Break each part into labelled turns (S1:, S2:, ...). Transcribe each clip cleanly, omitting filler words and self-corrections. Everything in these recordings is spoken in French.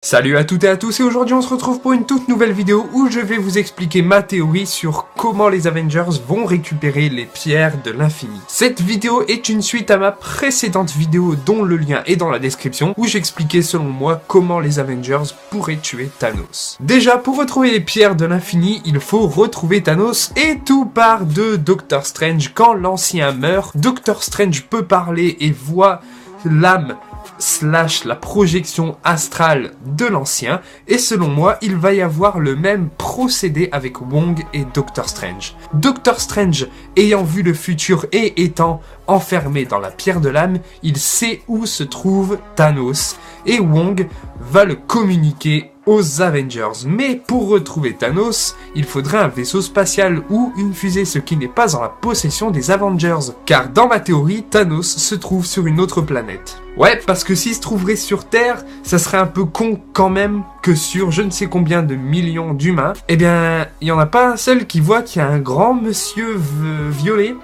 S1: Salut à toutes et à tous, et aujourd'hui on se retrouve pour une toute nouvelle vidéo où je vais vous expliquer ma théorie sur comment les Avengers vont récupérer les pierres de l'infini. Cette vidéo est une suite à ma précédente vidéo dont le lien est dans la description où j'expliquais selon moi comment les Avengers pourraient tuer Thanos. Déjà, pour retrouver les pierres de l'infini, il faut retrouver Thanos et tout part de Doctor Strange. Quand l'ancien meurt, Doctor Strange peut parler et voit l'âme / la projection astrale de l'ancien, et selon moi, il va y avoir le même procédé avec Wong et Doctor Strange. Doctor Strange, ayant vu le futur et étant enfermé dans la pierre de l'âme, il sait où se trouve Thanos, et Wong va le communiquer aux Avengers. Mais pour retrouver Thanos, il faudrait un vaisseau spatial ou une fusée, ce qui n'est pas en la possession des Avengers. Car dans ma théorie, Thanos se trouve sur une autre planète. Ouais, parce que s'il se trouverait sur Terre, ça serait un peu con quand même que sur je ne sais combien de millions d'humains, eh bien, il n'y en a pas un seul qui voit qu'il y a un grand monsieur violet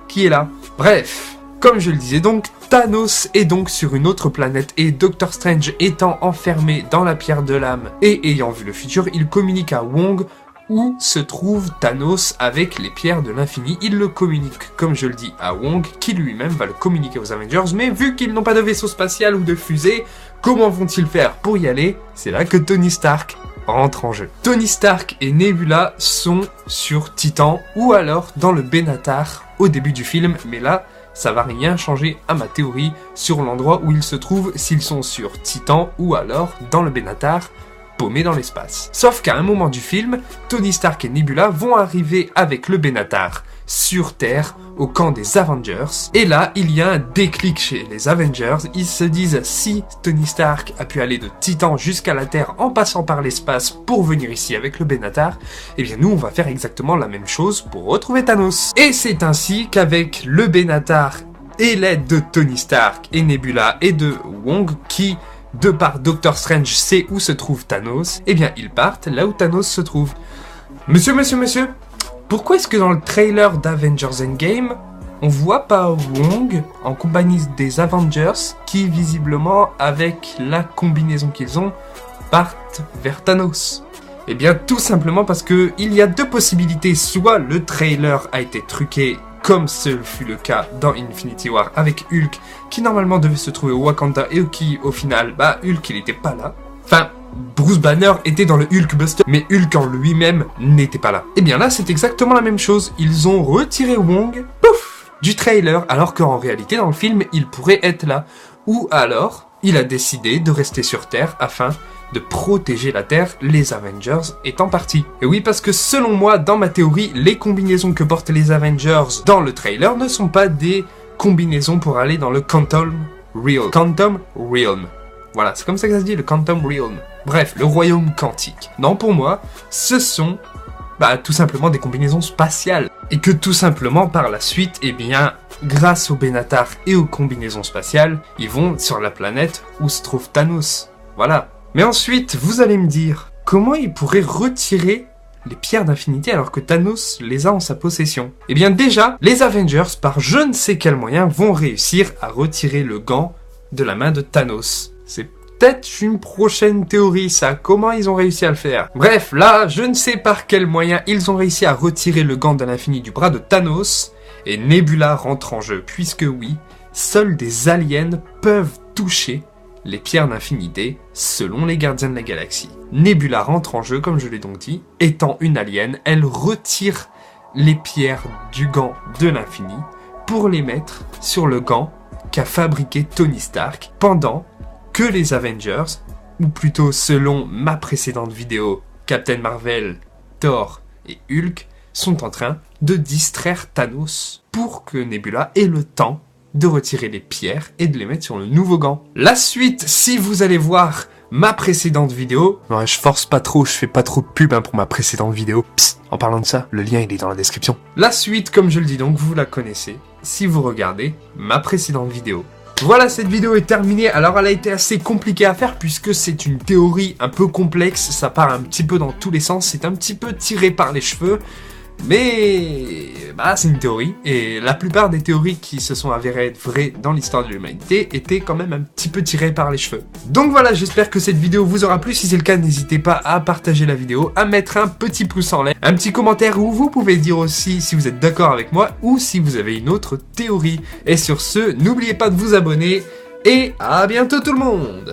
S1: qui est là. Bref, comme je le disais donc, Thanos est donc sur une autre planète et Doctor Strange étant enfermé dans la pierre de l'âme et ayant vu le futur, il communique à Wong où se trouve Thanos avec les pierres de l'infini. Il le communique, comme je le dis, à Wong, qui lui-même va le communiquer aux Avengers, mais vu qu'ils n'ont pas de vaisseau spatial ou de fusée, comment vont-ils faire pour y aller? C'est là que Tony Stark rentre en jeu. Tony Stark et Nebula sont sur Titan ou alors dans le Benatar au début du film, mais là, ça va rien changer à ma théorie sur l'endroit où ils se trouvent, s'ils sont sur Titan ou alors dans le Benatar, paumés dans l'espace. Sauf qu'à un moment du film, Tony Stark et Nebula vont arriver avec le Benatar sur Terre, au camp des Avengers. Et là, il y a un déclic chez les Avengers. Ils se disent, si Tony Stark a pu aller de Titan jusqu'à la Terre en passant par l'espace pour venir ici avec le Benatar, eh bien nous, on va faire exactement la même chose pour retrouver Thanos. Et c'est ainsi qu'avec le Benatar et l'aide de Tony Stark et Nebula et de Wong, qui de par Doctor Strange sait où se trouve Thanos, eh bien ils partent là où Thanos se trouve. Monsieur, pourquoi est-ce que dans le trailer d'Avengers Endgame, on voit pas Wong en compagnie des Avengers qui, visiblement, avec la combinaison qu'ils ont, partent vers Thanos? Eh bien, tout simplement parce que il y a deux possibilités. Soit le trailer a été truqué, comme ce fut le cas dans Infinity War avec Hulk, qui normalement devait se trouver au Wakanda et qui, au final, Hulk, il était pas là. Enfin, Bruce Banner était dans le Hulkbuster, mais Hulk en lui-même n'était pas là. Et bien là, c'est exactement la même chose. Ils ont retiré Wong, pouf, du trailer, alors qu'en réalité, dans le film, il pourrait être là. Ou alors, il a décidé de rester sur Terre afin de protéger la Terre, les Avengers étant partis. Et oui, parce que selon moi, dans ma théorie, les combinaisons que portent les Avengers dans le trailer ne sont pas des combinaisons pour aller dans le Quantum Realm. Quantum Realm. Voilà, c'est comme ça que ça se dit, le Quantum Realm. Bref, le royaume quantique. Non, pour moi, ce sont tout simplement des combinaisons spatiales. Et que tout simplement, par la suite, eh bien, grâce au Benatar et aux combinaisons spatiales, ils vont sur la planète où se trouve Thanos. Voilà. Mais ensuite, vous allez me dire, comment ils pourraient retirer les pierres d'infinité alors que Thanos les a en sa possession? Eh bien déjà, les Avengers, par je ne sais quel moyen, vont réussir à retirer le gant de la main de Thanos. C'est peut-être une prochaine théorie, ça. Comment ils ont réussi à le faire? Bref, là, je ne sais par quel moyen ils ont réussi à retirer le gant de l'infini du bras de Thanos, et Nebula rentre en jeu, puisque oui, seuls des aliens peuvent toucher les pierres d'infinité, selon les gardiens de la galaxie. Nebula rentre en jeu, comme je l'ai donc dit, étant une alien, elle retire les pierres du gant de l'infini pour les mettre sur le gant qu'a fabriqué Tony Stark pendant que les Avengers, ou plutôt selon ma précédente vidéo, Captain Marvel, Thor et Hulk, sont en train de distraire Thanos pour que Nebula ait le temps de retirer les pierres et de les mettre sur le nouveau gant. La suite, si vous allez voir ma précédente vidéo, ouais, je force pas trop, je fais pas trop de pub pour ma précédente vidéo. Psst, en parlant de ça, le lien il est dans la description. La suite, comme je le dis donc, vous la connaissez si vous regardez ma précédente vidéo. Voilà, cette vidéo est terminée. Alors elle a été assez compliquée à faire puisque c'est une théorie un peu complexe, ça part un petit peu dans tous les sens, c'est un petit peu tiré par les cheveux. Mais c'est une théorie, et la plupart des théories qui se sont avérées être vraies dans l'histoire de l'humanité étaient quand même un petit peu tirées par les cheveux. Donc voilà, j'espère que cette vidéo vous aura plu. Si c'est le cas, n'hésitez pas à partager la vidéo, à mettre un petit pouce en l'air, un petit commentaire où vous pouvez dire aussi si vous êtes d'accord avec moi ou si vous avez une autre théorie. Et sur ce, n'oubliez pas de vous abonner, et à bientôt tout le monde!